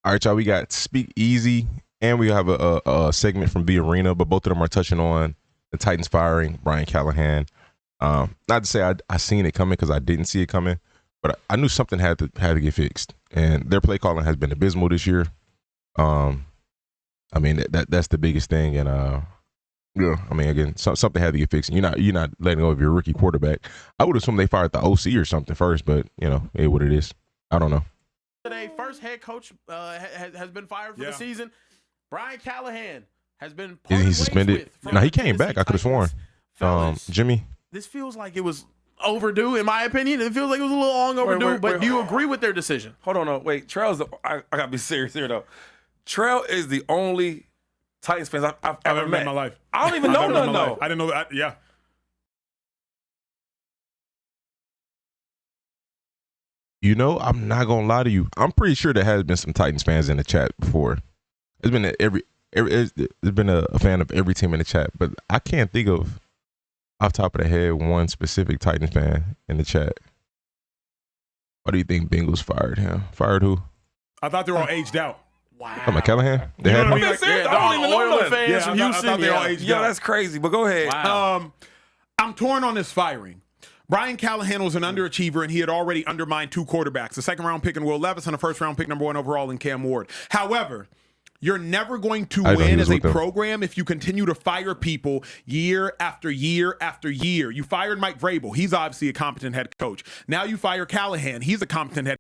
All right, y'all. We got Speakeasy, and we have a segment from the arena, but both of them are touching on the Titans firing Brian Callahan. Not to say I seen it coming because I didn't see it coming, but I knew something had to get fixed. And their play calling has been abysmal this year. I mean that's the biggest thing, and yeah, I mean again something had to get fixed. You're not letting go of your rookie quarterback. I would assume they fired the OC or something first, but what it is. I don't know. Today, first head coach has been fired for the season. Brian Callahan has been Is he suspended? No, he came back. I could have sworn. Fellas, Jimmy. This feels like it was overdue, in my opinion. It feels like it was a little long overdue. But do you agree with their decision? Hold on, no, wait. Trail's I gotta be serious here though. Trail is the only Titans fans I've ever met in my life. I don't even know none though. I didn't know that. Yeah. I'm not gonna lie to you. I'm pretty sure there has been some Titans fans in the chat before. It's been there's been a fan of every team in the chat, but I can't think of off the top of the head one specific Titans fan in the chat. Why do you think Bengals fired him? Fired who? I thought they were all aged out. Wow. Talking about Callahan? You know what I mean? I don't even know Oilers none. fans from I Houston. thought they all aged out. Yeah, that's crazy. But go ahead. Wow. I'm torn on this firing. Brian Callahan was an underachiever, and he had already undermined two quarterbacks, a second-round pick in Will Levis and a first-round pick #1 overall in Cam Ward. However, you're never going to win as a program if you continue to fire people year after year after year. You fired Mike Vrabel. He's obviously a competent head coach. Now you fire Callahan. He's a competent head coach.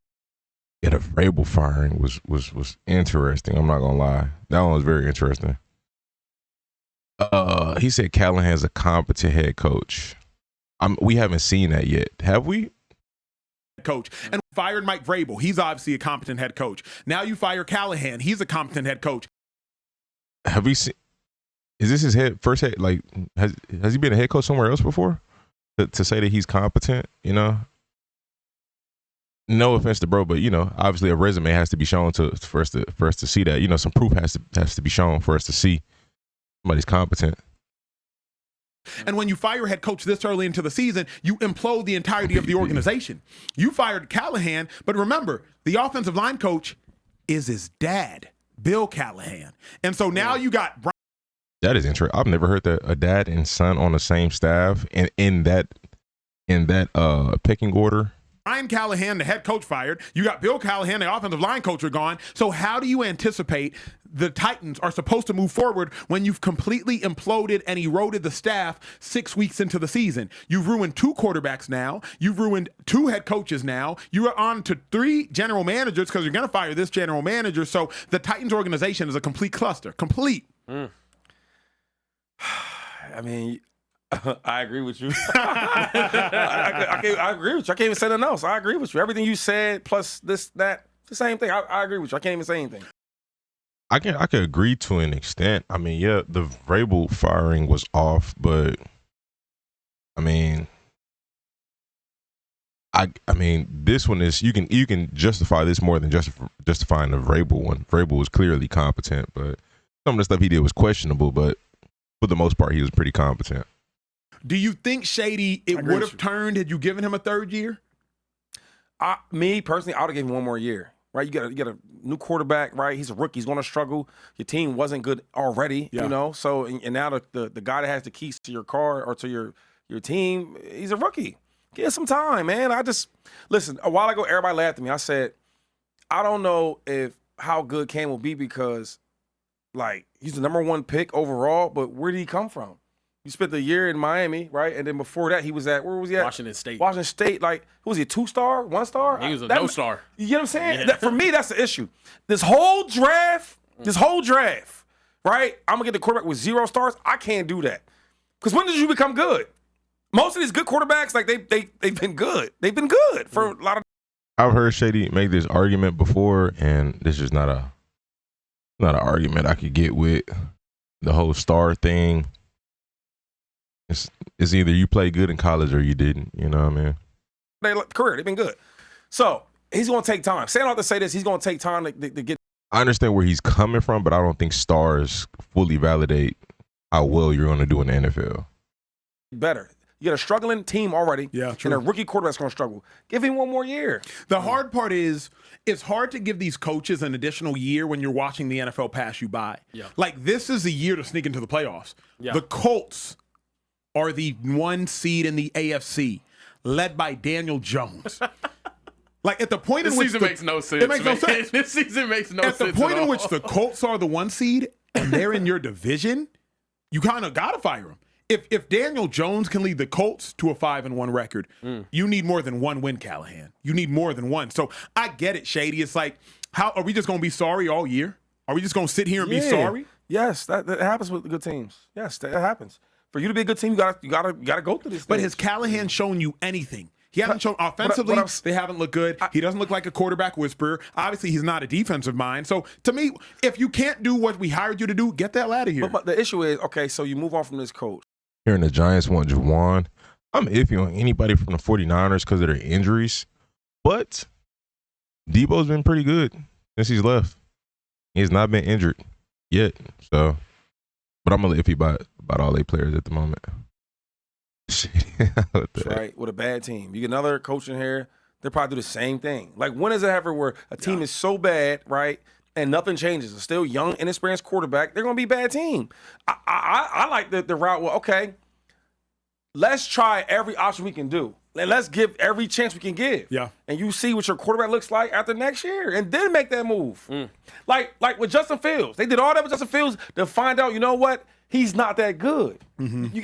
Yeah, the Vrabel firing was interesting. I'm not gonna lie. That one was very interesting. He said Callahan's a competent head coach. We haven't seen that yet, have we? Coach and fired Mike Vrabel. He's obviously a competent head coach. Now you fire Callahan. He's a competent head coach. Have we seen? Is this his first head? Like, has he been a head coach somewhere else before? To say that he's competent, No offense to bro, but obviously a resume has to be shown for us to see that. Some proof has to be shown for us to see somebody's competent. And when you fire a head coach this early into the season, you implode the entirety of the organization. You fired Callahan, but remember, the offensive line coach is his dad, Bill Callahan. And so now you got Brian. That is interesting. I've never heard that a dad and son on the same staff and in that pecking order. Brian Callahan, the head coach, fired. You got Bill Callahan, the offensive line coach, are gone. So how do you anticipate the Titans are supposed to move forward when you've completely imploded and eroded the staff 6 weeks into the season? You've ruined two quarterbacks now. You've ruined two head coaches now. You are on to three general managers because you're going to fire this general manager. So the Titans organization is a complete cluster. Complete. I mean, I agree with you. I agree with you. I can't even say nothing else. I agree with you. Everything you said plus this, that, it's the same thing. I agree with you. I can't even say anything. I can agree to an extent. I mean, yeah, the Vrabel firing was off, but I mean, this one is you can justify this more than justifying the Vrabel one. Vrabel was clearly competent, but some of the stuff he did was questionable. But for the most part, he was pretty competent. Do you think, Shady, it would have turned had you given him a third year? Me personally, I would have given him one more year. Right, you got a new quarterback. Right, he's a rookie. He's going to struggle. Your team wasn't good already. So and now the guy that has the keys to your car or to your team, he's a rookie. Give some time, man. Listen. A while ago, everybody laughed at me. I said, I don't know how good Cam will be because, like, he's the #1 pick overall. But where did he come from? You spent the year in Miami, right? And then before that, he was at, where was he at? Washington State. Washington State. Like, who was he, a 2-star, 1-star? He was a no-star. You know what I'm saying? For me, that's the issue. This whole draft, right? I'm going to get the quarterback with 0 stars. I can't do that. Because when did you become good? Most of these good quarterbacks, like, they've been good. They've been good for a lot of. I've heard Shady make this argument before, and this is not an argument I could get with. The whole star thing. It's either you play good in college or you didn't. You know what I mean? They've been good. So he's going to take time. Saying all to say this, he's going to take time to get. I understand where he's coming from, but I don't think stars fully validate how well you're going to do in the NFL. Better. You got a struggling team already. Yeah, true. And a rookie quarterback's going to struggle. Give him one more year. The hard part is it's hard to give these coaches an additional year when you're watching the NFL pass you by. Yeah. Like, this is the year to sneak into the playoffs. Yeah. The Colts are the 1 seed in the AFC, led by Daniel Jones. Like, at the point This in which season makes no sense. It makes no man. sense. This season makes no At sense. the point at in all. which the Colts are the 1 seed and they're in your division, you kind of got to fire them. If Daniel Jones can lead the Colts to a 5-1 record, you need more than one win, Callahan. You need more than one. So I get it, Shady. It's like, how are we just going to be sorry all year? Are we just going to sit here and be sorry? Yes, that happens with good teams. Yes, that happens. For you to be a good team, you gotta go through this. But has Callahan shown you anything? He hasn't shown offensively. They haven't looked good. He doesn't look like a quarterback whisperer. Obviously, he's not a defensive mind. So, to me, if you can't do what we hired you to do, get the hell out of here. But the issue is, okay, so you move on from this coach. Hearing the Giants want Juwan, I'm iffy on anybody from the 49ers because of their injuries. But Debo's been pretty good since he's left. He's not been injured yet. So, but I'm a little iffy about all their players at the moment. Right, with a bad team. You get another coach in here, they'll probably do the same thing. Like, when has it ever where a team is so bad, right, and nothing changes? It's still young, inexperienced quarterback. They're going to be a bad team. I like the route. Well, okay, let's try every option we can do. And let's give every chance we can give. Yeah. And you see what your quarterback looks like after next year, and then make that move. Like with Justin Fields. They did all that with Justin Fields to find out, you know what? He's not that good.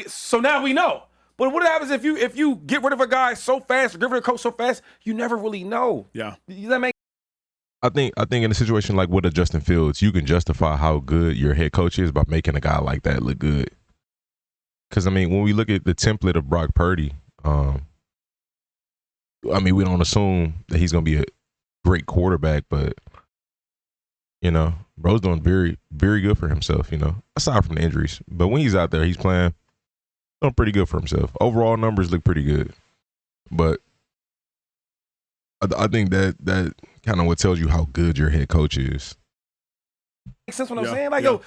So now we know. But what happens if you get rid of a guy so fast or get rid of a coach so fast, you never really know. Yeah. Does that make I think in a situation like with a Justin Fields, you can justify how good your head coach is by making a guy like that look good. Because, I mean, when we look at the template of Brock Purdy, I mean, we don't assume that he's going to be a great quarterback, but, you know, bro's doing very, very good for himself, you know, aside from the injuries. But when he's out there, he's playing doing pretty good for himself. Overall numbers look pretty good. But I think that kind of what tells you how good your head coach is. Makes sense what I'm saying? Like, yo,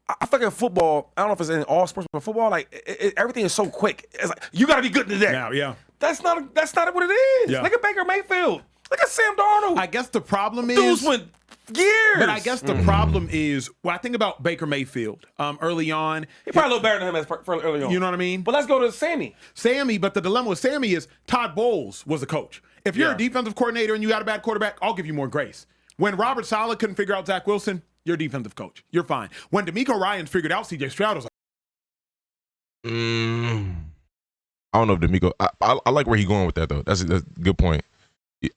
I feel like in football, I don't know if it's in all sports, but football, like, everything is so quick. It's like, you got to be good today. Now, yeah. That's not what it is. Yeah. Look at Baker Mayfield. Look at Sam Darnold. I guess the problem is. Dudes went years. But I guess the problem is, I think about Baker Mayfield early on. He probably a little better than him early on. You know what I mean? But let's go to Sammy. But the dilemma with Sammy is Todd Bowles was the coach. If you're a defensive coordinator and you got a bad quarterback, I'll give you more grace. When Robert Saleh couldn't figure out Zach Wilson, you're a defensive coach. You're fine. When DeMeco Ryans figured out C.J. Stroud, I was like, I don't know if DeMeco. I like where he's going with that, though. That's a good point.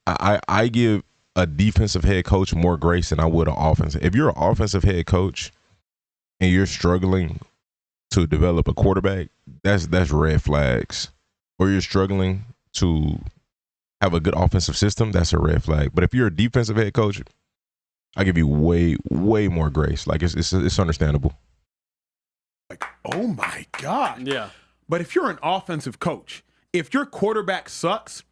I give a defensive head coach more grace than I would an offensive. If you're an offensive head coach and you're struggling to develop a quarterback, that's red flags. Or you're struggling to have a good offensive system, that's a red flag. But if you're a defensive head coach, I give you way, way more grace. Like, it's understandable. like, oh my God. Yeah. But if you're an offensive coach, if your quarterback sucks,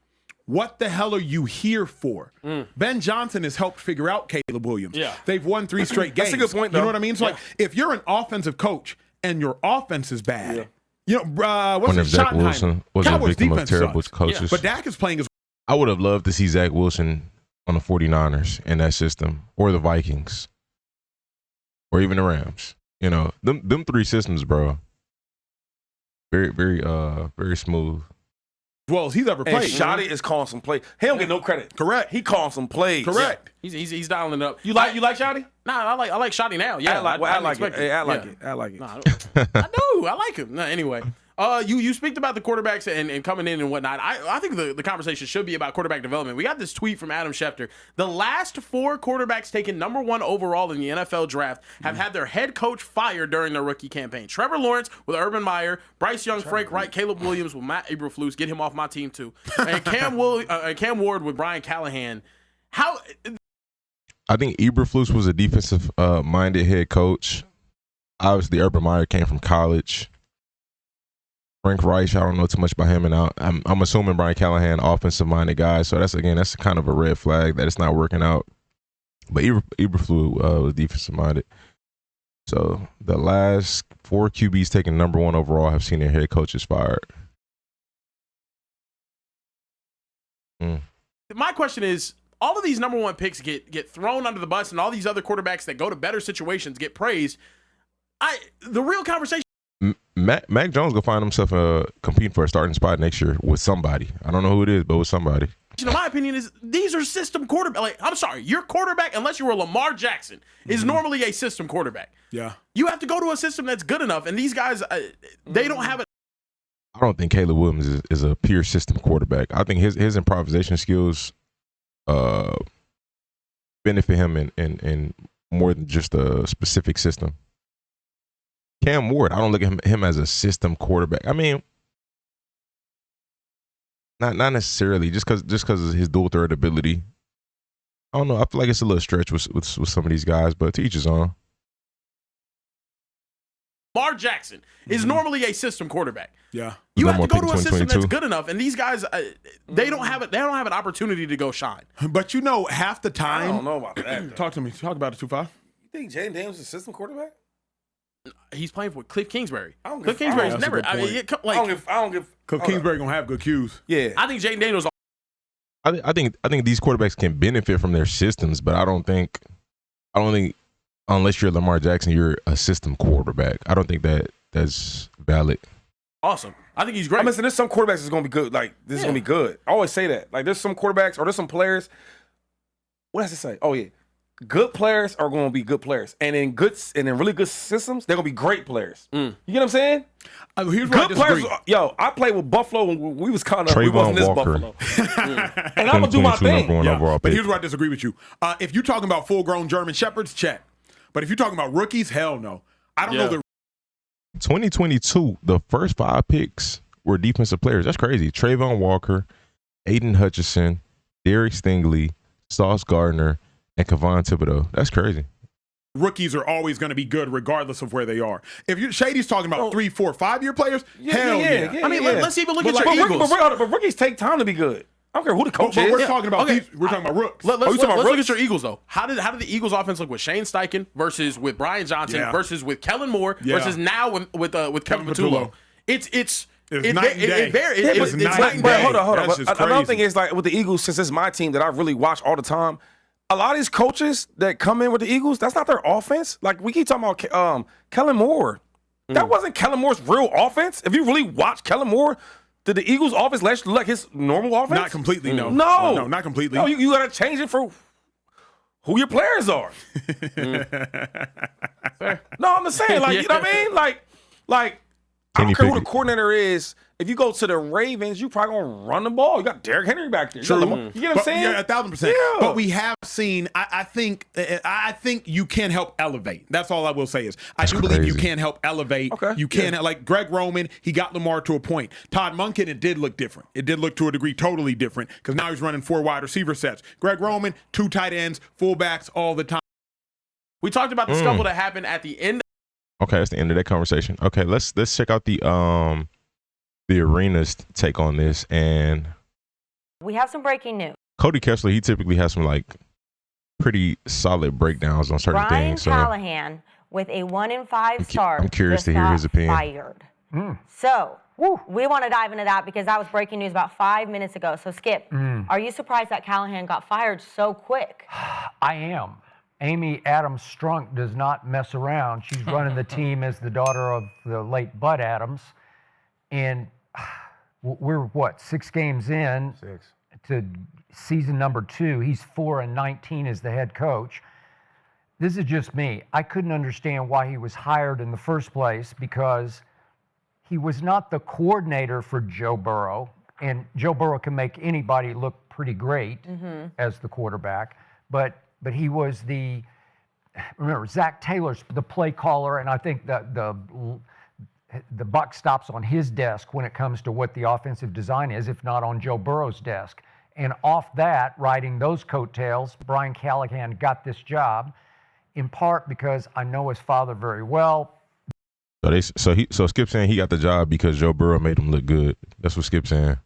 what the hell are you here for? Ben Johnson has helped figure out Caleb Williams. Yeah. They've won 3 straight games. That's a good point, though. You know what I mean? So, like, if you're an offensive coach and your offense is bad, you know, what's his Zach Wilson was a victim of terrible coaches. But Dak is playing as I would have loved to see Zach Wilson on the 49ers in that system, or the Vikings, or even the Rams. You know, them 3 systems, bro. Very, very, very smooth. well as he's ever And played. Shotty is calling some plays. He don't get no credit. Correct. He calling some plays. Correct. He's dialing it up. You like Shotty? Nah, I like Shotty now. Yeah, I like it. it. I like it. I like it. Nah, I do. I like him. Nah, anyway, you speak about the quarterbacks and coming in and whatnot. I think the conversation should be about quarterback development. We got this tweet from Adam Schefter. The last 4 quarterbacks taken number 1 overall in the NFL draft have had their head coach fired during their rookie campaign. Trevor Lawrence with Urban Meyer, Bryce Young, Frank Wright, Caleb Williams with Matt Eberflus. Get him off my team too. And Cam Ward with Brian Callahan. How? I think Eberflus was a defensive minded head coach. Obviously, Urban Meyer came from college. Frank Reich, I don't know too much about him, and I'm assuming Brian Callahan, offensive-minded guy. So that's kind of a red flag that it's not working out. But Eberflus was defensive-minded. So the last 4 QBs taken number 1 overall have seen their head coaches fired. My question is, all of these number one picks get thrown under the bus, and all these other quarterbacks that go to better situations get praised. The real conversation. Mac Jones gonna find himself competing for a starting spot next year with somebody. I don't know who it is, but with somebody. In my opinion, is these are system quarterback. Like, I'm sorry, your quarterback, unless you were Lamar Jackson, is normally a system quarterback. Yeah, you have to go to a system that's good enough, and these guys, they don't have it. I don't think Caleb Williams is a pure system quarterback. I think his improvisation skills benefit him in more than just a specific system. Cam Ward, I don't look at him as a system quarterback. I mean, not necessarily just because of his dual threat ability. I don't know. I feel like it's a little stretch with some of these guys, but to each his own. Lamar Jackson is normally a system quarterback. Yeah, you have to go to a system that's good enough, and these guys, they don't have it. They don't have an opportunity to go shine. But half the time, I don't know about that. Talk to me. Talk about it, 2-5. You think Jaden Daniels is a system quarterback? He's playing for Cliff Kingsbury. Cliff Kingsbury's never. I don't give. Cliff Kingsbury gonna have good cues. Yeah, I think Jaden Daniels. I think these quarterbacks can benefit from their systems, but I don't think unless you're Lamar Jackson, you're a system quarterback. I don't think that's valid. Awesome. I think he's great. I'm saying there's some quarterbacks that's gonna be good. Like this is gonna be good. I always say that. Like there's some quarterbacks or there's some players. What does it say? Oh yeah. Good players are going to be good players, and in really good systems, they're going to be great players. You get what I'm saying? Here's where good I disagree. players. I played with Buffalo when we was kind of we Trayvon wasn't this Walker. Buffalo, and I'm gonna do my thing. But here's where I disagree with you. If you're talking about full-grown German shepherds, check. But if you're talking about rookies, hell no. I don't know the 2022. The first 5 picks were defensive players. That's crazy. Trayvon Walker, Aiden Hutchinson, Derek Stingley, Sauce Gardner, and Kevon Thibodeau. That's crazy. Rookies are always going to be good regardless of where they are. If Shady's talking about 3, 4, 5-year players, hell yeah. I mean, let's even look at your Eagles. But rookies take time to be good. I don't care who the coach is. We're talking about we're talking about rooks. Let's look at your Eagles though. How did the Eagles offense look with Shane Steichen versus with Brian Johnson versus with Kellen Moore versus now with Kevin Patullo? It's night and day. It's night and day. Hold on. Another thing is, like with the Eagles, since it's my team that I really watch all the time, a lot of these coaches that come in with the Eagles, that's not their offense. Like we keep talking about Kellen Moore. That wasn't Kellen Moore's real offense. If you really watch Kellen Moore, did the Eagles' offense look like his normal offense? Not completely, no. No, not completely. No, you got to change it for who your players are. No, I'm just saying, like, you know what I mean? Like I don't care who the coordinator is. If you go to the Ravens, you probably gonna run the ball. You got Derrick Henry back there. True. You get what I'm saying? Yeah, 1,000%. Yeah. But we have seen. I think you can help elevate. That's all I will say is I do believe you can help elevate. Okay. You can like Greg Roman. He got Lamar to a point. Todd Monken, it did look different. It did look to a degree totally different because now he's running 4 wide receiver sets. Greg Roman, 2 tight ends, fullbacks all the time. We talked about the scuffle that happened at the end. Okay, that's the end of that conversation. Okay, let's check out the arena's take on this. And we have some breaking news. Cody Kessler, he typically has some like pretty solid breakdowns on certain things. So Callahan with a 1 in 5 start. I'm curious to hear his opinion. Fired. So we want to dive into that because that was breaking news about 5 minutes ago. So Skip, are you surprised that Callahan got fired so quick? I am. Amy Adams Strunk does not mess around. She's running the team as the daughter of the late Bud Adams. And we're, 6 games in to season number 2. He's 4-19 as the head coach. This is just me. I couldn't understand why he was hired in the first place because he was not the coordinator for Joe Burrow. And Joe Burrow can make anybody look pretty great as the quarterback. But he was remember, Zach Taylor's the play caller, and I think the buck stops on his desk when it comes to what the offensive design is, if not on Joe Burrow's desk. And off that, riding those coattails, Brian Callahan got this job, in part because I know his father very well. So Skip's saying he got the job because Joe Burrow made him look good. That's what Skip's saying.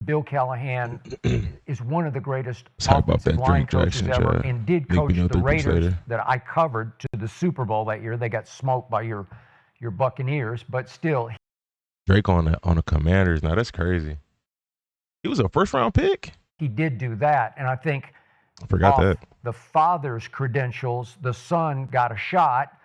Bill Callahan is one of the greatest offensive line coaches ever, and did coach the Raiders that I covered to the Super Bowl that year. They got smoked by your Buccaneers, but still. Drake on the Commanders. Now that's crazy. He was a first-round pick. he did do that. And I think I forgot off that. the father's credentials, the son got a shot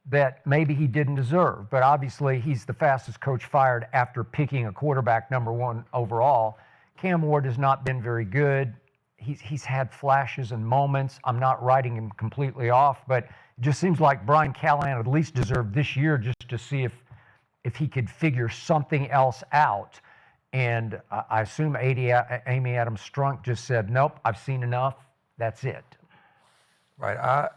that maybe he didn't deserve. But obviously, he's the fastest coach fired after picking a quarterback #1 overall. Cam Ward has not been very good. He's had flashes and moments. I'm not writing him completely off, but it just seems like Brian Callahan at least deserved this year just to see if he could figure something else out. And I assume Amy Adams Strunk just said, nope, I've seen enough. That's it. Right.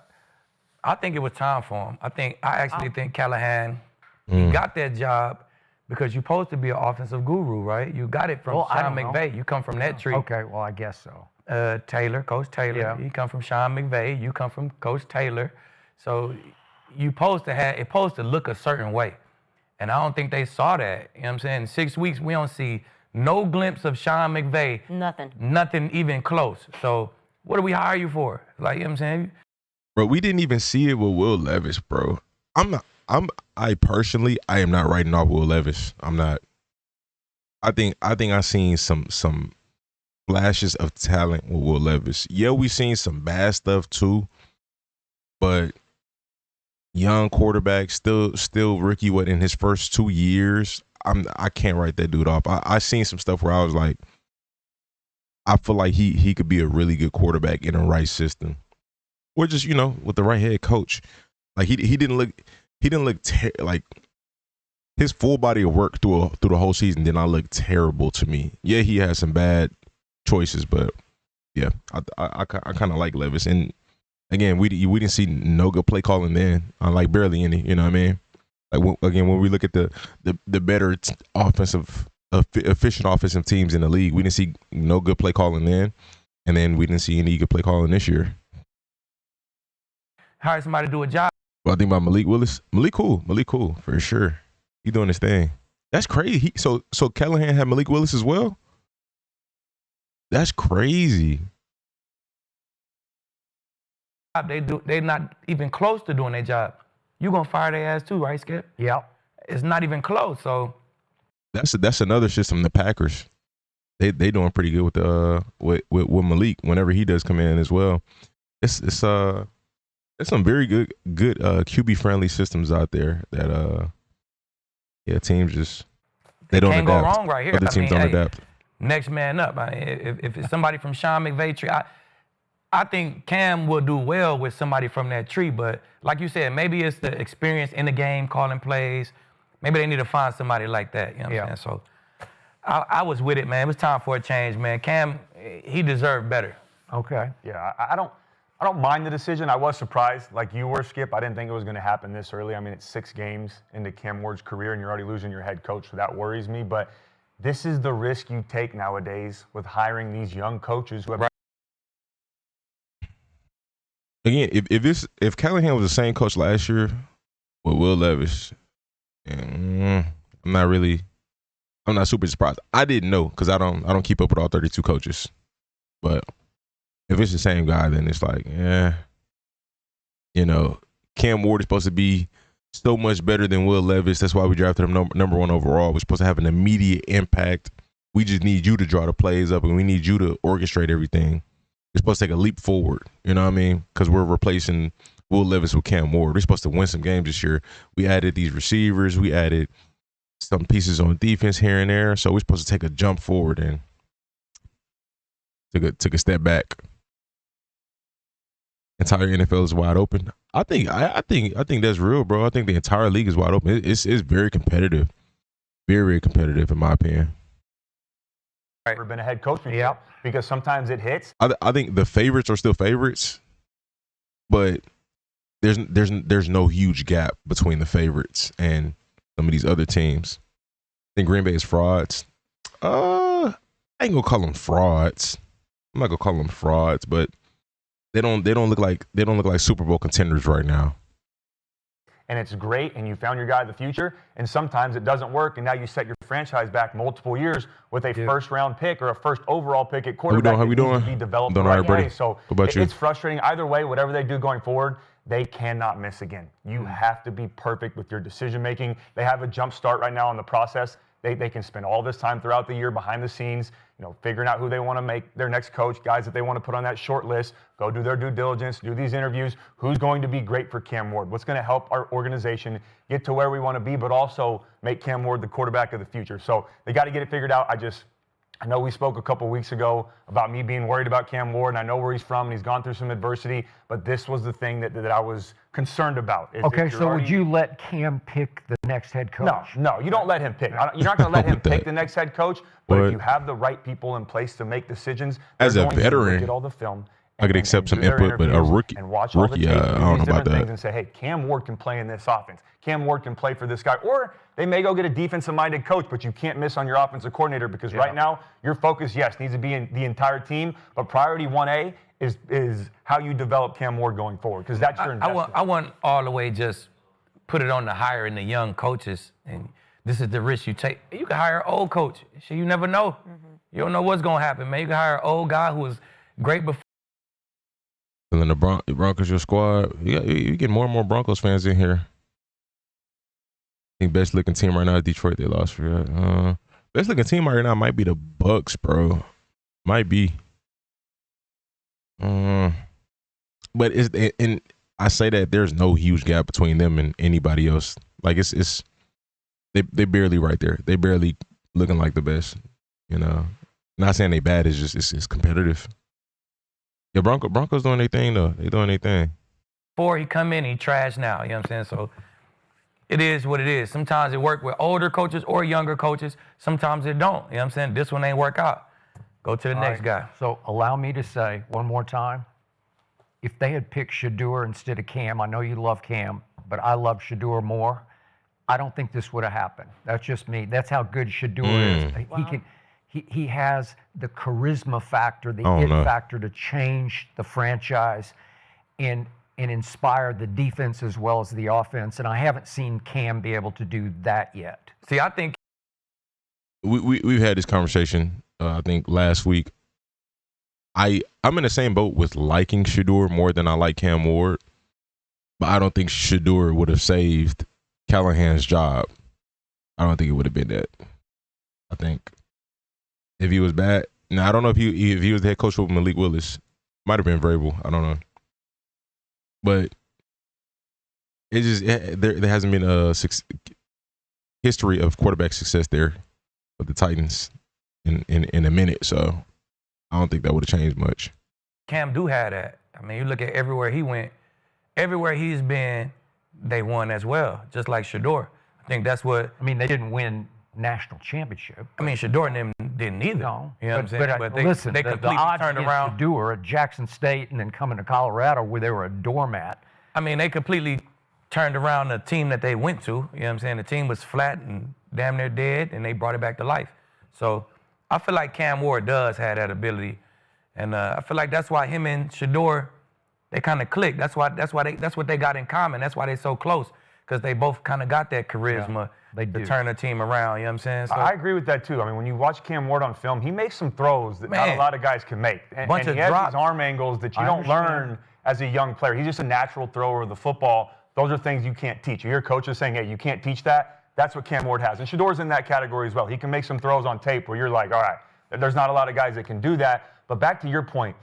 I think it was time for him. I actually think Callahan, he got that job because you're supposed to be an offensive guru, right? You got it from Sean McVay. You come from that tree. Okay, well, I guess so. Coach Taylor. Yeah. You come from Sean McVay. You come from Coach Taylor. So it's supposed to look a certain way. And I don't think they saw that. You know what I'm saying? In 6 weeks, we don't see no glimpse of Sean McVay. Nothing even close. So what do we hire you for? Like, you know what I'm saying? Bro, we didn't even see it with Will Levis, bro. I personally am not writing off Will Levis. I'm not. I think I seen some flashes of talent with Will Levis. Yeah, we seen some bad stuff too, but young quarterback, still rookie. What in his first 2 years? I can't write that dude off. I seen some stuff where I was like, I feel like he could be a really good quarterback in the right system, or just with the right head coach. Like he didn't look like his full body of work through the whole season did not look terrible to me. Yeah, he had some bad choices, but yeah, I kind of like Levis. And again, we didn't see no good play calling then, like barely any. You know what I mean? Like when we look at the better efficient offensive teams in the league, we didn't see no good play calling then, and then we didn't see any good play calling this year. Hire somebody to do a job. Well, I think about Malik Willis. Malik cool for sure. He doing his thing. That's crazy. So Callahan had Malik Willis as well. That's crazy. They're not even close to doing their job. You gonna fire their ass too, right, Skip? Yep. It's not even close. So that's another system. The Packers, they doing pretty good with Malik whenever he does come in as well. It's some very good QB friendly systems out there that teams just they don't can't adapt. go wrong right here. Other teams don't adapt. Next man up. If it's somebody from Sean McVay tree, I think Cam will do well with somebody from that tree. But like you said, maybe it's the experience in the game, calling plays. Maybe they need to find somebody like that. You know what I'm saying? So I was with it, man. It was time for a change, man. Cam, he deserved better. Okay. Yeah, I don't mind the decision. I was surprised, like you were, Skip. I didn't think it was going to happen this early. I mean, it's 6 games into Cam Ward's career, and you're already losing your head coach, so that worries me. But this is the risk you take nowadays with hiring these young coaches who have. Again, if Callahan was the same coach last year with Will Levis, I'm not super surprised. I didn't know because I don't keep up with all 32 coaches, but if it's the same guy, then it's like, Cam Ward is supposed to be so much better than Will Levis. That's why we drafted him number 1 overall. We're supposed to have an immediate impact. We just need you to draw the plays up, and we need you to orchestrate everything. It's supposed to take a leap forward, you know what I mean? Because we're replacing Will Levis with Cam Ward. We're supposed to win some games this year. We added these receivers. We added some pieces on defense here and there. So we're supposed to take a jump forward and took a step back. Entire NFL is wide open. I think that's real, bro. I think the entire league is wide open. It's very competitive, very, very competitive in my opinion. Never been a head coach before. Yep. Because sometimes it hits. I think the favorites are still favorites, but there's no huge gap between the favorites and some of these other teams. I think Green Bay is frauds. I ain't gonna call them frauds. I'm not gonna call them frauds, but they don't look like Super Bowl contenders right now. And it's great, and you found your guy of the future, and sometimes it doesn't work, and now you set your franchise back multiple years with a first-round pick or a first overall pick at quarterback. How we doing? Needs to be developed Doing the all right right, buddy. way. So What about you? It's frustrating. Either way, whatever they do going forward, they cannot miss again. You have to be perfect with your decision-making. They have a jump start right now in the process. They can spend all this time throughout the year behind the scenes, figuring out who they want to make their next coach, guys that they want to put on that short list, go do their due diligence, do these interviews, who's going to be great for Cam Ward, what's going to help our organization get to where we want to be, but also make Cam Ward the quarterback of the future. So they got to get it figured out. I know we spoke a couple weeks ago about me being worried about Cam Ward, and I know where he's from, and he's gone through some adversity, but this was the thing that I was concerned about. Would you let Cam pick the next head coach? No, you don't let him pick. You're not going to let him pick the next head coach, but if you have the right people in place to make decisions, as a veteran, get all the film. I could accept some input, but a rookie, and watch all the tape, I don't know about that. And say, hey, Cam Ward can play in this offense. Cam Ward can play for this guy. Or they may go get a defensive-minded coach, but you can't miss on your offensive coordinator because right now your focus, needs to be in the entire team, but priority 1A is how you develop Cam Ward going forward because that's your investment. I want all the way just put it on the hiring the young coaches, and this is the risk you take. You can hire an old coach. You never know. You don't know what's going to happen, man. You can hire an old guy who was great before. And then the Broncos, your squad, you get more and more Broncos fans in here. I think best looking team right now is Detroit. They lost for that. Best looking team right now might be the Bucks, bro. Might be. But and I say that there's no huge gap between them and anybody else. Like they barely right there. They barely looking like the best. Not saying they bad. It's just it's competitive. Yeah, Broncos doing their thing though. They doing their thing. Before he come in, he trash now. You know what I'm saying? So it is what it is. Sometimes it work with older coaches or younger coaches. Sometimes it don't. You know what I'm saying? This one ain't work out. Go to the next guy. So allow me to say one more time, if they had picked Shedeur instead of Cam, I know you love Cam, but I love Shedeur more. I don't think this would have happened. That's just me. That's how good Shedeur is. Wow. He has the charisma factor, the factor to change the franchise and inspire the defense as well as the offense. And I haven't seen Cam be able to do that yet. See, I think we've had this conversation. I think last week. I'm in the same boat with liking Shedeur more than I like Cam Ward, but I don't think Shedeur would have saved Callahan's job. I don't think it would have been that. I think. If he was bad, now I don't know if he was the head coach with Malik Willis, might have been Vrabel. I don't know, but there hasn't been a history of quarterback success there with the Titans in a minute. So I don't think that would have changed much. Cam do have that. I mean, you look at everywhere he went, everywhere he's been, they won as well, just like Shedeur. I think that's what. I mean, they didn't win national championship. I mean, Shedeur and them didn't either. No, you know what I'm saying? But they completely odds turned around. Shedeur at Jackson State and then coming to Colorado where they were a doormat. I mean, they completely turned around the team that they went to. You know what I'm saying? The team was flat and damn near dead, and they brought it back to life. So I feel like Cam Ward does have that ability, and I feel like that's why him and Shedeur, they kind of clicked. That's what they got in common. That's why they're so close, because they both kind of got that charisma. They do. To turn the team around, you know what I'm saying? So, I agree with that too. I mean, when you watch Cam Ward on film, he makes some throws that not a lot of guys can make. And he has these arm angles that you don't learn as a young player. He's just a natural thrower of the football. Those are things you can't teach. You hear coaches saying, hey, you can't teach that. That's what Cam Ward has. And Shedeur's in that category as well. He can make some throws on tape where you're like, all right, there's not a lot of guys that can do that. But back to your point,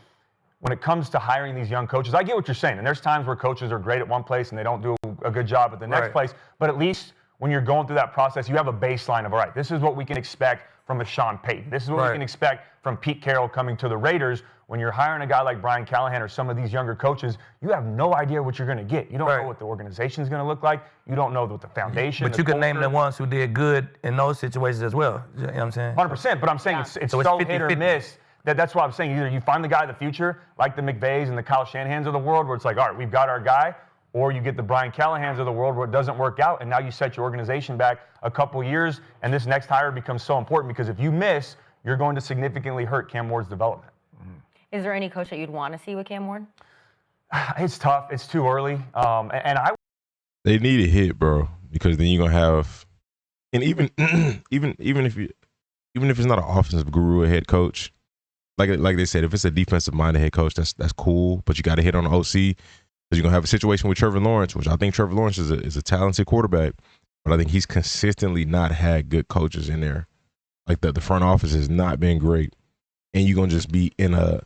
when it comes to hiring these young coaches, I get what you're saying. And there's times where coaches are great at one place and they don't do a good job at the next place. But at least when you're going through that process, you have a baseline of, all right, this is what we can expect from a Sean Payton. This is what we can expect from Pete Carroll coming to the Raiders. When you're hiring a guy like Brian Callahan or some of these younger coaches, you have no idea what you're going to get. You don't know what the organization is going to look like. You don't know what the foundation. But you can name the ones who did good in those situations as well. You know what I'm saying? 100%. But I'm saying it's so hit or miss. That's why I'm saying either you find the guy of the future, like the McVays and the Kyle Shanahans of the world, where it's like, all right, we've got our guy, or you get the Brian Callahans of the world where it doesn't work out, and now you set your organization back a couple years, and this next hire becomes so important because if you miss, you're going to significantly hurt Cam Ward's development. Is there any coach that you'd want to see with Cam Ward? It's tough. It's too early. They need a hit, bro, because then you're gonna have, and even if it's not an offensive guru or head coach, like they said, if it's a defensive minded head coach, that's cool, but you got to hit on the OC. Because you're going to have a situation with Trevor Lawrence, which I think Trevor Lawrence is a talented quarterback. but I think he's consistently not had good coaches in there. Like the front office has not been great, and you're gonna just be in a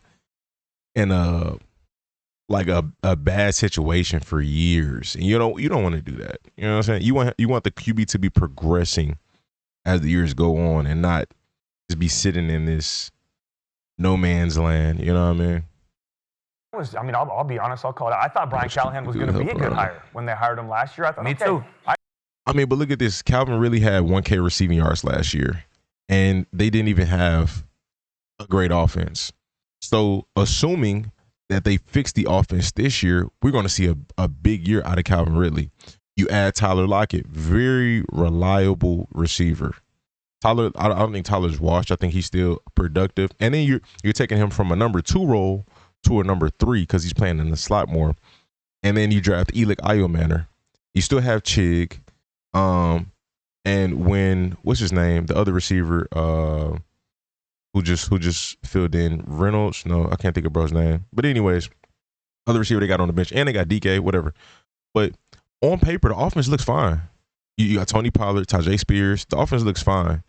like a bad situation for years, and you don't want to do that. You know what I'm saying? You want the QB to be progressing as the years go on, and not just be sitting in this no man's land. You know what I mean? I'll be honest. I'll call it. I thought Brian Callahan was going to be a good hire when they hired him last year. I thought, Me too. I mean, but look at this. Calvin really had 1K receiving yards last year, and they didn't even have a great offense. So assuming that they fix the offense this year, we're going to see a big year out of Calvin Ridley. You add Tyler Lockett, very reliable receiver. Tyler, I don't think Tyler's washed. I think he's still productive. And then you're taking him from a number 2 role to a number 3 because he's playing in the slot more. And then you draft Elick Iomanner. You still have Chig. And when what's his name, the other receiver, who just filled in, Reynolds? No, I can't think of bro's name. But anyways, other receiver they got on the bench, and they got DK, whatever. But on paper, the offense looks fine. You got Tony Pollard, Tajay Spears. The offense looks fine.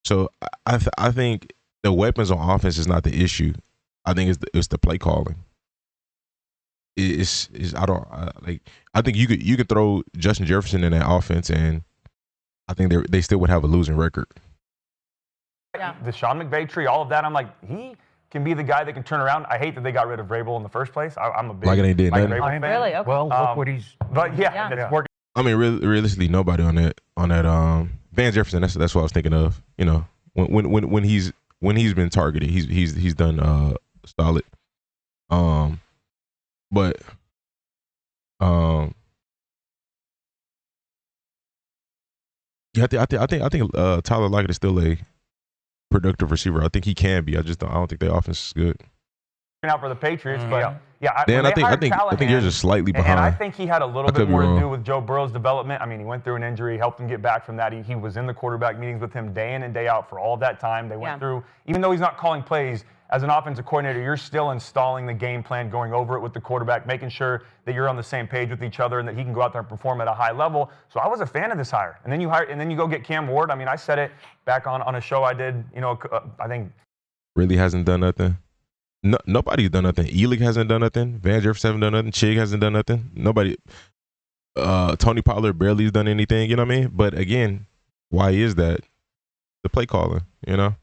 So I think the weapons on offense is not the issue. I think it's the play calling. I think you could throw Justin Jefferson in that offense, and I think they still would have a losing record. Yeah. The Sean McVay tree, all of that. I'm like, he can be the guy that can turn around. I hate that they got rid of Vrabel in the first place. I'm a big Like they did Mike nothing. Vrabel fan. Really? Okay. Well, look what he's. But Yeah. it's working. I mean, realistically, nobody on that Van Jefferson. That's what I was thinking of. You know, when he's been targeted, he's done solid. But yeah, I think Tyler Lockett is still a productive receiver. I think he can be. I don't think their offense is good. Out for the Patriots, but Dan, I think yours is slightly behind. And I think he had a little could bit be more to wrong. do with Joe Burrow's development. I mean, he went through an injury, helped him get back from that. He was in the quarterback meetings with him day in and day out for all that time. They went through, even though he's not calling plays, as an offensive coordinator, you're still installing the game plan, going over it with the quarterback, making sure that you're on the same page with each other and that he can go out there and perform at a high level. So I was a fan of this hire. And then you go get Cam Ward. I mean, I said it back on a show I did, I think. Really hasn't done nothing. No, nobody's done nothing. Elick hasn't done nothing. Van Jefferson hasn't done nothing. Chig hasn't done nothing. Nobody. Tony Pollard barely has done anything. You know what I mean? But again, why is that? The play calling. You know.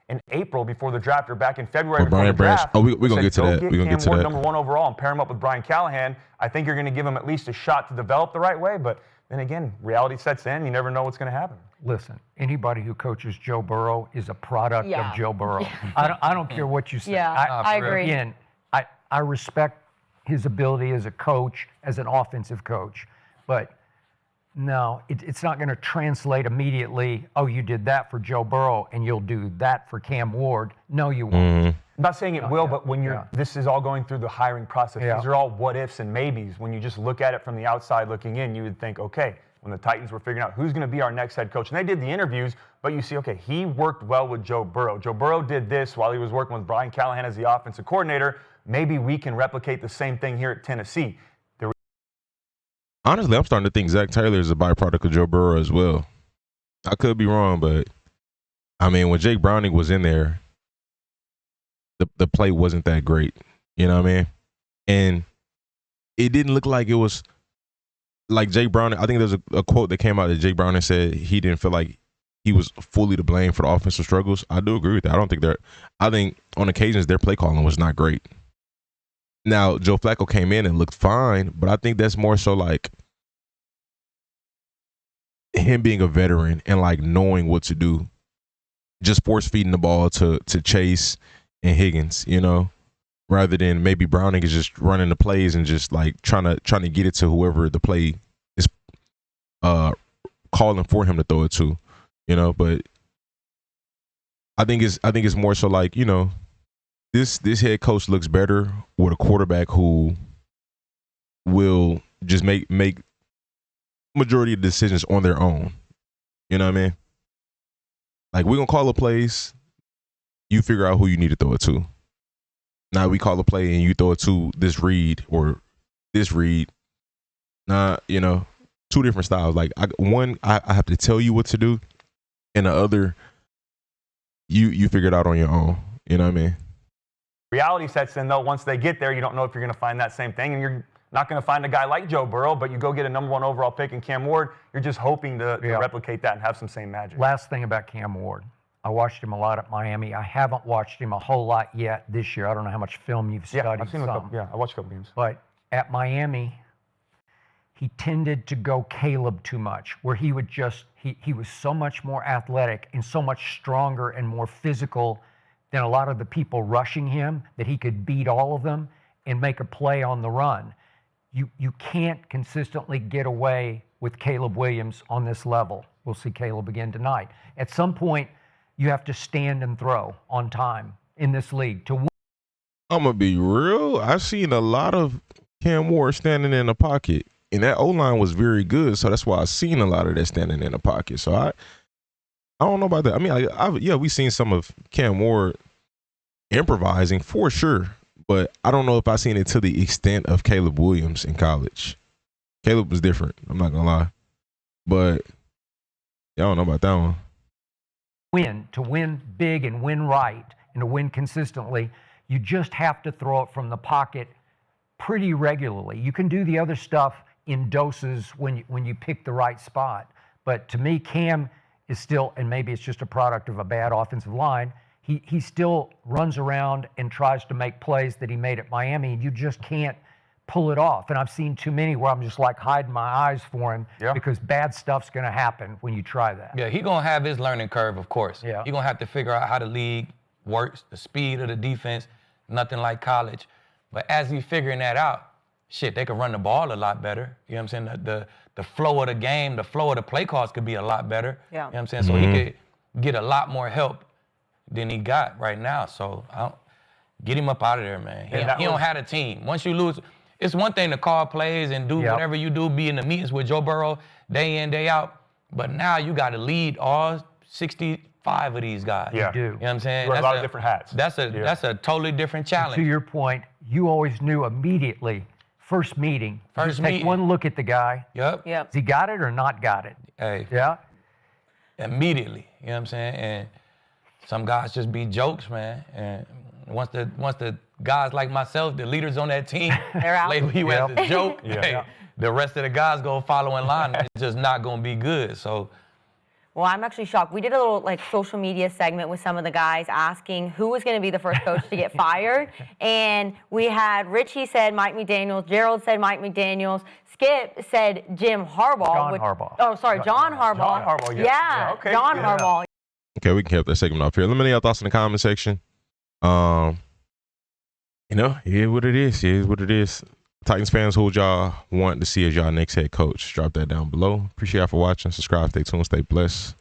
In April before the draft, or back in February before Brian the draft. Branch. Oh, we're gonna get to that. We're gonna get to Ward that. number 1 overall and pair him up with Brian Callahan. I think you're going to give him at least a shot to develop the right way. But then again, reality sets in. You never know what's going to happen. Listen, anybody who coaches Joe Burrow is a product Yeah. of Joe Burrow. Yeah. I don't care what you say. Yeah, I agree. Again, I respect his ability as a coach, as an offensive coach, but no, it's not going to translate immediately. Oh, you did that for Joe Burrow, and you'll do that for Cam Ward. No, you won't. I'm not saying it will, but when this is all going through the hiring process, these are all what ifs and maybes. When you just look at it from the outside looking in, you would think, okay, when the Titans were figuring out who's going to be our next head coach, and they did the interviews, but you see, okay, he worked well with Joe Burrow. Joe Burrow did this while he was working with Brian Callahan as the offensive coordinator. Maybe we can replicate the same thing here at Tennessee. Honestly, I'm starting to think Zach Taylor is a byproduct of Joe Burrow as well. I could be wrong, but I mean, when Jake Browning was in there, the play wasn't that great. You know what I mean? And it didn't look like it was like Jake Browning. I think there's a quote that came out that Jake Browning said he didn't feel like he was fully to blame for the offensive struggles. I do agree with that. I think on occasions their play calling was not great. Now, Joe Flacco came in and looked fine, but I think that's more so like him being a veteran and like knowing what to do, just force feeding the ball to Chase and Higgins, rather than maybe Browning is just running the plays and just like trying to get it to whoever the play is calling for him to throw it to, But I think it's more so like this head coach looks better with a quarterback who will just make majority of decisions on their own. You know what I mean? Like, we're going to call a plays, you figure out who you need to throw it to. Now we call a play and you throw it to this read or this read. Nah, two different styles. Like I have to tell you what to do, and the other, you figure it out on your own. You know what I mean? Reality sets in, though. Once they get there, you don't know if you're going to find that same thing, and you're not going to find a guy like Joe Burrow, but you go get a number 1 overall pick in Cam Ward. You're just hoping to replicate that and have some same magic. Last thing about Cam Ward. I watched him a lot at Miami. I haven't watched him a whole lot yet this year. I don't know how much film you've studied. I've seen I watched a couple games. But at Miami, he tended to go Caleb too much, where he would just, he was so much more athletic and so much stronger and more physical than a lot of the people rushing him that he could beat all of them and make a play on the run. You can't consistently get away with Caleb Williams on this level. We'll see Caleb again tonight. At some point, you have to stand and throw on time in this league to win. I'm going to be real. I've seen a lot of Cam Ward standing in the pocket, and that O-line was very good, so that's why I've seen a lot of that standing in the pocket. So I don't know about that. I mean, we've seen some of Cam Ward improvising for sure, but I don't know if I've seen it to the extent of Caleb Williams in college. Caleb was different, I'm not going to lie. But I don't know about that one. To win big and win right and to win consistently, you just have to throw it from the pocket pretty regularly. You can do the other stuff in doses when you pick the right spot. But to me, Cam is still, and maybe it's just a product of a bad offensive line, he still runs around and tries to make plays that he made at Miami, and you just can't pull it off. And I've seen too many where I'm just like hiding my eyes for him because bad stuff's going to happen when you try that. Yeah, he's going to have his learning curve, of course. Yeah. He's going to have to figure out how the league works, the speed of the defense, nothing like college. But as he's figuring that out, shit, they can run the ball a lot better. You know what I'm saying? The flow of the game, the flow of the play calls could be a lot better. Yeah. You know what I'm saying? So he could get a lot more help than he got right now. So get him up out of there, man. He don't have a team. Once you lose, it's one thing to call plays and do whatever you do, be in the meetings with Joe Burrow day in, day out. But now you got to lead all 65 of these guys. Yeah. You do. You know what I'm saying? You wear a lot of different hats. That's a totally different challenge. To your point, you always knew immediately, first meeting, just take one look at the guy. Yep. Has he got it or not got it? Hey. Yeah. Immediately. You know what I'm saying? And some guys just be jokes, man. And once the guys like myself, the leaders on that team, They're out. label you as a joke, the rest of the guys go follow in line. It's just not going to be good. So. Well, I'm actually shocked. We did a little social media segment with some of the guys asking who was going to be the first coach to get fired. And we had Richie said Mike McDaniels, Gerald said Mike McDaniels, Skip said Jim Harbaugh. John Harbaugh. Oh, sorry, John Harbaugh. John Harbaugh, Yeah, okay. John Harbaugh. Okay, we can keep that segment off here. Let me know your thoughts in the comment section. It is what it is. It is what it is. Titans fans, who y'all want to see as y'all next head coach? Drop that down below. Appreciate y'all for watching. Subscribe, stay tuned, stay blessed.